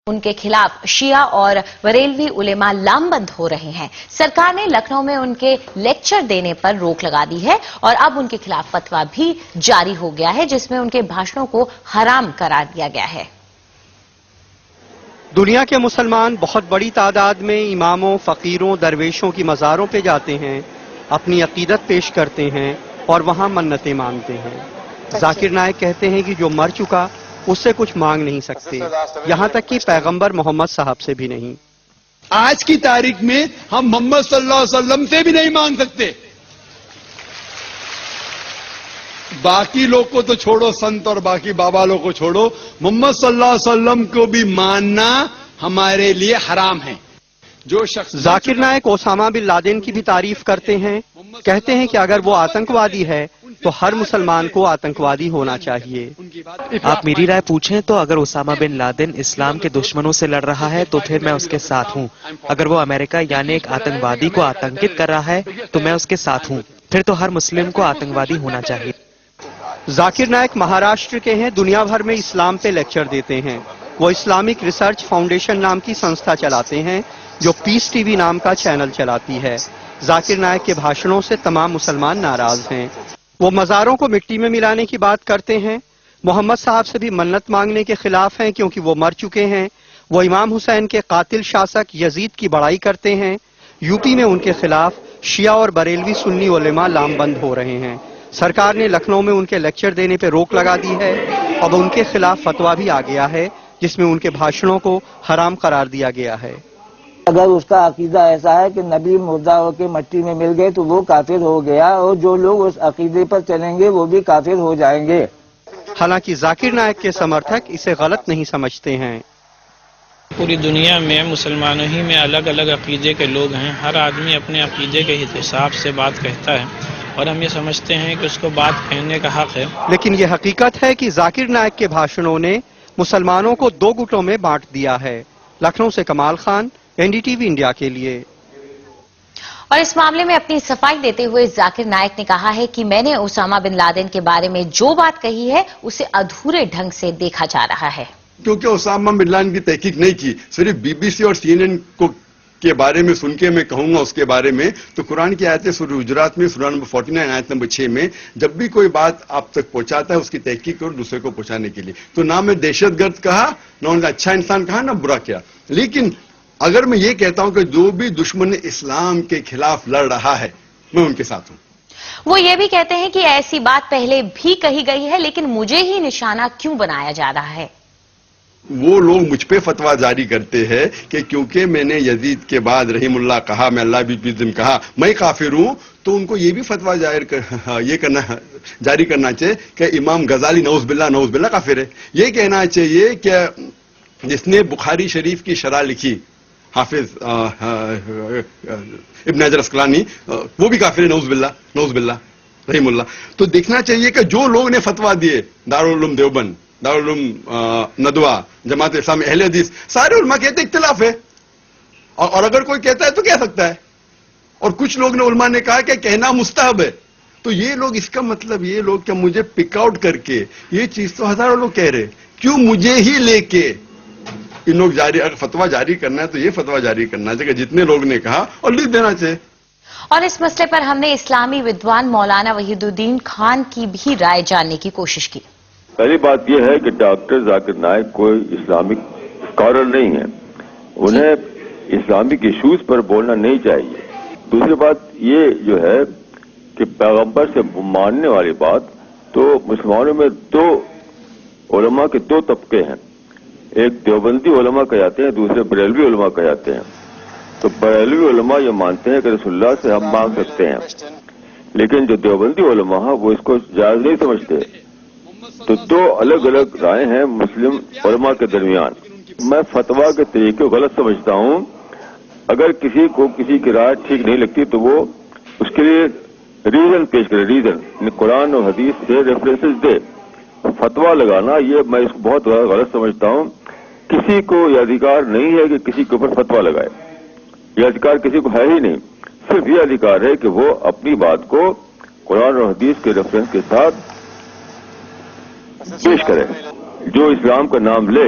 ان کے خلاف شیعہ اور بریلوی علماء لامبند ہو رہے ہیں۔ سرکار نے لکھنؤ میں ان کے لیکچر دینے پر روک لگا دی ہے اور اب ان کے خلاف فتویٰ بھی جاری ہو گیا ہے جس میں ان کے بھاشنوں کو حرام قرار دیا گیا ہے۔ دنیا کے مسلمان بہت بڑی تعداد میں اماموں، فقیروں، درویشوں کی مزاروں پہ جاتے ہیں، اپنی عقیدت پیش کرتے ہیں اور وہاں منتیں مانگتے ہیں۔ ذاکر نائک کہتے ہیں کہ جو مر چکا اس سے کچھ مانگ نہیں سکتے، یہاں تک کہ پیغمبر محمد صاحب سے بھی نہیں۔ آج کی تاریخ میں ہم محمد صلی اللہ علیہ وسلم سے بھی نہیں مانگ سکتے۔ باقی لوگ کو تو چھوڑو، سنت اور باقی بابا لوگ کو چھوڑو، محمد صلی اللہ علیہ وسلم کو بھی ماننا ہمارے لیے حرام ہے۔ جو شخص ذاکر نائک اسامہ بن لادن کی بھی تعریف کرتے ہیں، کہتے ہیں کہ اگر وہ آتنکوادی ہے تو ہر مسلمان کو آتنکوادی ہونا چاہیے۔ آپ میری رائے پوچھیں تو اگر اسامہ بن لادن اسلام کے دشمنوں سے لڑ رہا ہے تو پھر میں اس کے ساتھ ہوں۔ اگر وہ امریکہ یعنی ایک آتنکوادی کو آتنکت کر رہا ہے تو میں اس کے ساتھ ہوں۔ پھر تو ہر مسلم کو آتنکوادی ہونا چاہیے۔ ذاکر نائک مہاراشٹر کے ہیں، دنیا بھر میں اسلام پہ لیکچر دیتے ہیں۔ وہ اسلامک ریسرچ فاؤنڈیشن نام کی سنستھا چلاتے ہیں جو پیس ٹی وی نام کا چینل چلاتی ہے۔ ذاکر نائک کے بھاشنوں سے تمام مسلمان ناراض ہیں۔ وہ مزاروں کو مٹی میں ملانے کی بات کرتے ہیں، محمد صاحب سے بھی منت مانگنے کے خلاف ہیں کیونکہ وہ مر چکے ہیں۔ وہ امام حسین کے قاتل شاسک یزید کی بڑائی کرتے ہیں۔ یو پی میں ان کے خلاف شیعہ اور بریلوی سنی علماء لامبند ہو رہے ہیں۔ سرکار نے لکھنؤ میں ان کے لیکچر دینے پہ روک لگا دی ہے۔ اب ان کے خلاف فتویٰ بھی آ گیا ہے جس میں ان کے بھاشنوں کو حرام قرار دیا گیا ہے۔ اگر اس کا عقیدہ ایسا ہے کہ نبی مردہ ہو کے مٹی میں مل گئے تو وہ کافر ہو گیا، اور جو لوگ اس عقیدے پر چلیں گے وہ بھی کافر ہو جائیں گے۔ حالانکہ ذاکر نائک کے سمرتھک اسے غلط نہیں سمجھتے ہیں۔ پوری دنیا میں مسلمانوں ہی میں الگ الگ عقیدے کے لوگ ہیں۔ ہر آدمی اپنے عقیدے کے حساب سے بات کہتا ہے اور ہم یہ سمجھتے ہیں کہ اس کو بات کہنے کا حق ہے۔ لیکن یہ حقیقت ہے کہ ذاکر نائک کے بھاشنوں نے مسلمانوں کو دو گٹوں میں بانٹ دیا ہے۔ لکھنؤ سے کمال خان، NDTV انڈیا کے لیے۔ اور اس معاملے میں اپنی صفائی دیتے ہوئے ذاکر نائک نے کہا ہے کہ میں نے اسامہ بن لادن کے بارے میں جو بات کہی ہے اسے ادھورے ڈھنگ سے دیکھا جا رہا ہے۔ کیونکہ اسامہ بن لادن کی تحقیق نہیں کی، صرف BBC اور CNN کے بارے میں سن کے میں کہوں گا اس کے بارے میں، تو قرآن کی آیت سورہ حجرات میں سورہ نمبر 49 آیت نمبر 6 میں جب بھی کوئی بات آپ تک پہنچاتا ہے اس کی تحقیق اور دوسرے کو پہنچانے کے لیے، تو نہ میں دہشت گرد کہا، نہ انہوں نے اچھا انسان کہا، نہ برا کیا۔ لیکن اگر میں یہ کہتا ہوں کہ جو بھی دشمن اسلام کے خلاف لڑ رہا ہے میں ان کے ساتھ ہوں۔ وہ یہ بھی کہتے ہیں کہ ایسی بات پہلے بھی کہی گئی ہے لیکن مجھے ہی نشانہ کیوں بنایا جا رہا ہے؟ وہ لوگ مجھ پہ فتویٰ جاری کرتے ہیں کہ کیونکہ میں نے یزید کے بعد رحیم اللہ کہا، میں اللہ بھی کہا، میں کافر ہوں، تو ان کو یہ بھی فتویٰ جاری کرنا چاہیے کہ امام غزالی نعوذ باللہ کافر ہے۔ یہ کہنا چاہیے کہ جس نے بخاری شریف کی شرح لکھی حافظ ابن حجر اسقلانی، وہ بھی کافر ہے، نعوذ باللہ رحیم اللہ۔ تو دیکھنا چاہیے کہ جو لوگ نے فتویٰ دیے، دارالعلوم دیوبند، دارالعلوم ندوہ، جماعت اسلامی، اہل حدیث، سارے علماء کہتے اختلاف ہے، اور اگر کوئی کہتا ہے تو کہہ سکتا ہے، اور کچھ لوگ نے علماء نے کہا کہ کہنا مستحب ہے۔ تو یہ لوگ، اس کا مطلب یہ لوگ کہ مجھے پک آؤٹ کر کے یہ چیز تو ہزاروں لوگ کہہ رہے، کیوں مجھے ہی لے کے ان لوگ اگر فتویٰ جاری کرنا ہے تو یہ فتویٰ جاری کرنا چاہیے کہ جتنے لوگ نے کہا اور لکھ دینا چاہیے۔ اور اس مسئلے پر ہم نے اسلامی ودوان مولانا وحید الدین خان کی بھی رائے جاننے کی کوشش کی۔ پہلی بات یہ ہے کہ ڈاکٹر ذاکر نائک کوئی اسلامک اسکالر نہیں ہے، انہیں اسلامک ایشوز پر بولنا نہیں چاہیے۔ دوسری بات یہ جو ہے کہ پیغمبر سے ماننے والی بات، تو مسلمانوں میں دو علماء کے دو طبقے ہیں، ایک دیوبندی علماء کہلاتے ہیں، دوسرے بریلوی علماء کہلاتے ہیں۔ تو بریلوی علماء یہ مانتے ہیں کہ رسول اللہ سے ہم مانگ سکتے ہیں، لیکن جو دیوبندی علماء ہیں وہ اس کو جائز نہیں سمجھتے۔ تو دو الگ الگ رائے ہیں مسلم علماء کے درمیان۔ میں فتویٰ کے طریقے کو غلط سمجھتا ہوں۔ اگر کسی کو کسی کی رائے ٹھیک نہیں لگتی تو وہ اس کے لیے ریزن پیش کرے، ریزن قرآن اور حدیث سے ریفرنسز دے۔ فتویٰ لگانا یہ میں اس کو بہت غلط سمجھتا ہوں۔ کسی کو یہ ادھیکار نہیں ہے کہ کسی کے اوپر فتویٰ لگائے، یہ ادھیکار کسی کو ہے ہی نہیں۔ صرف یہ ادھیکار ہے کہ وہ اپنی بات کو قرآن اور حدیث کے ریفرنس کے ساتھ پیش کرے۔ جو اسلام کا نام لے